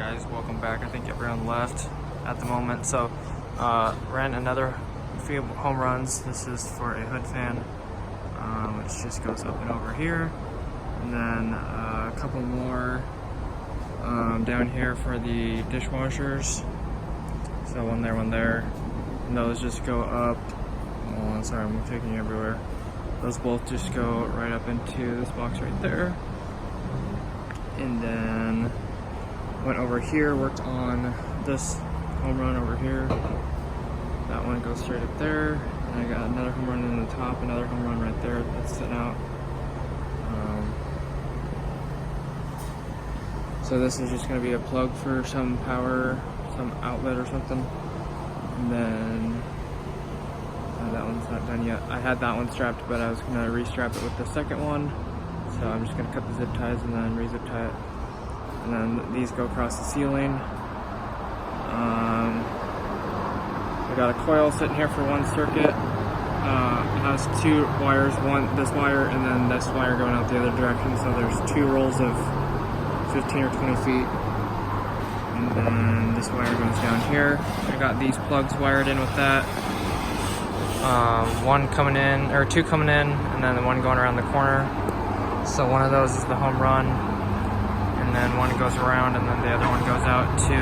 guys, welcome back. I think everyone left at the moment, so ran another few home runs. This is for a hood fan, which just goes up and over here, and then a couple more down here for the dishwashers. So one there, and those just go up. Oh, sorry, I'm taking you everywhere. Those both just go right up into this box right there. And then went over here, worked on this home run over here. That one goes straight up there. And I got another home run in the top, another home run right there that's sitting out. So this is just going to be a plug for some power, some outlet or something. And then that one's not done yet. I had that one strapped, but I was going to restrap it with the second one. So I'm just going to cut the zip ties and then re-zip tie it. And then these go across the ceiling. I got a coil sitting here for one circuit. It has two wires, this wire and then this wire going out the other direction. So there's two rolls of 15 or 20 feet. And then this wire goes down here. I got these plugs wired in with that. One coming in, or two coming in, and then the one going around the corner. So one of those is the home run, and then one goes around, and then the other one goes out to,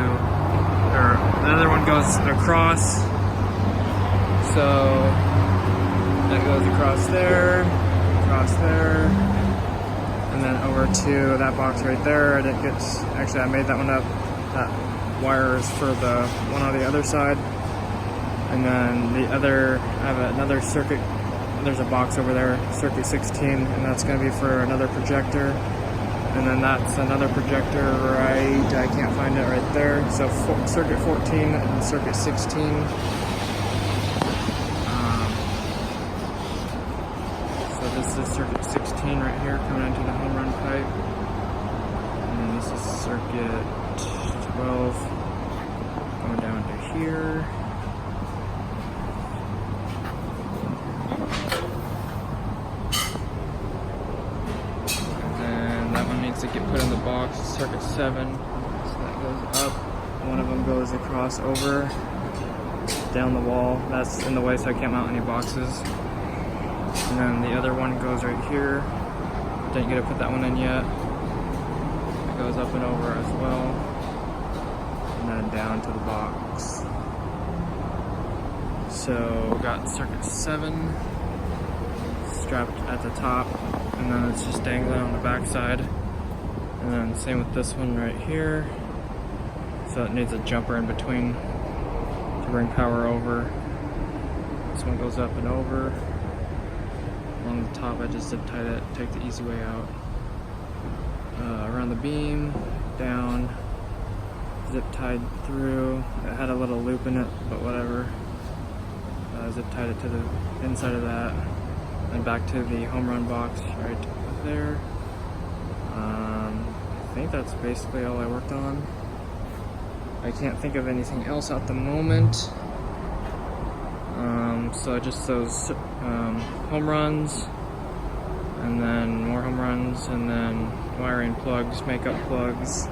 or the other one goes across. So that goes across there, and then over to that box right there. I didn't get, actually I made that one up. That wire is for the one on the other side. And then the other, I have another circuit, there's a box over there, circuit 16, and that's going to be for another projector. And then that's another projector right, I can't find it right there. So circuit 14 and circuit 16. So this is circuit 16 right here coming into the home run pipe. And then this is circuit 12 going down to here. To get put in the box, circuit 7, so that goes up. One of them goes across over down the wall. That's in the way, so I can't mount any boxes. And then the other one goes right here. Didn't get to put that one in yet. It goes up and over as well, and then down to the box. So got circuit 7 strapped at the top, and then it's just dangling on the back side. And then same with this one right here. So it needs a jumper in between to bring power over. This one goes up and over. Along the top I just zip tied it, take the easy way out. Around the beam, down, zip tied through. It had a little loop in it, but whatever. Zip tied it to the inside of that. And back to the home run box right there. I think that's basically all I worked on. I can't think of anything else at the moment. So just those home runs, and then more home runs, and then wiring plugs, makeup plugs.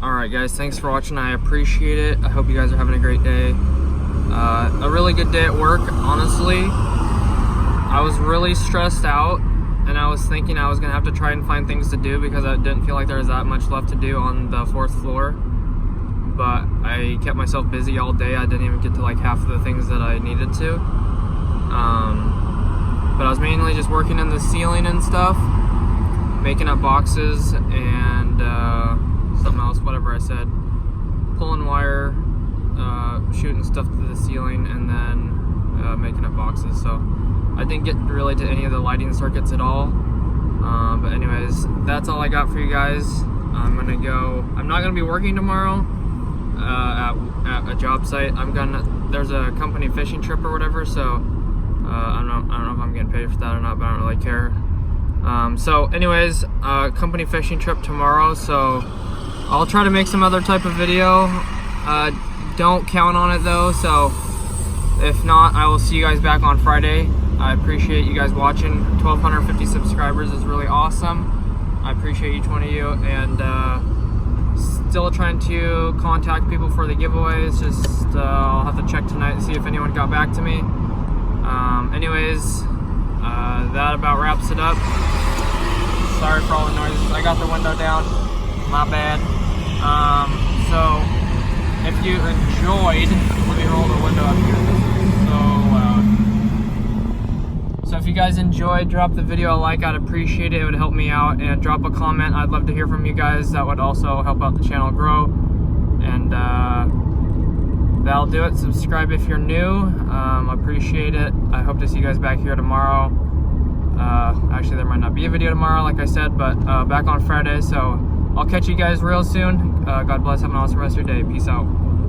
Alright guys, thanks for watching. I appreciate it. I hope you guys are having a great day. A really good day at work, honestly. I was really stressed out, and I was thinking I was gonna have to try and find things to do because I didn't feel like there was that much left to do on the 4th floor. But I kept myself busy all day. I didn't even get to like half of the things that I needed to. But I was mainly just working in the ceiling and stuff, making up boxes and something else, whatever I said. Pulling wire, shooting stuff to the ceiling, and then making up boxes. So I didn't get really to any of the lighting circuits at all. But anyways, that's all I got for you guys. I'm gonna go. I'm not gonna be working tomorrow at a job site. There's a company fishing trip or whatever. So I don't know if I'm getting paid for that or not, but I don't really care. So anyways, company fishing trip tomorrow. So I'll try to make some other type of video. Don't count on it though. So if not, I will see you guys back on Friday. I appreciate you guys watching. 1,250 subscribers is really awesome. I appreciate each one of you, and still trying to contact people for the giveaways. Just I'll have to check tonight and see if anyone got back to me. Anyways, that about wraps it up. Sorry for all the noises. I got the window down. My bad. So if you enjoyed, let me roll the window up here. This is so loud. So if you guys enjoyed, drop the video a like. I'd appreciate it. It would help me out. And drop a comment. I'd love to hear from you guys. That would also help out the channel grow. And that'll do it. Subscribe if you're new. Appreciate it. I hope to see you guys back here tomorrow. Actually, there might not be a video tomorrow, like I said, but back on Friday. So I'll catch you guys real soon. God bless. Have an awesome rest of your day. Peace out.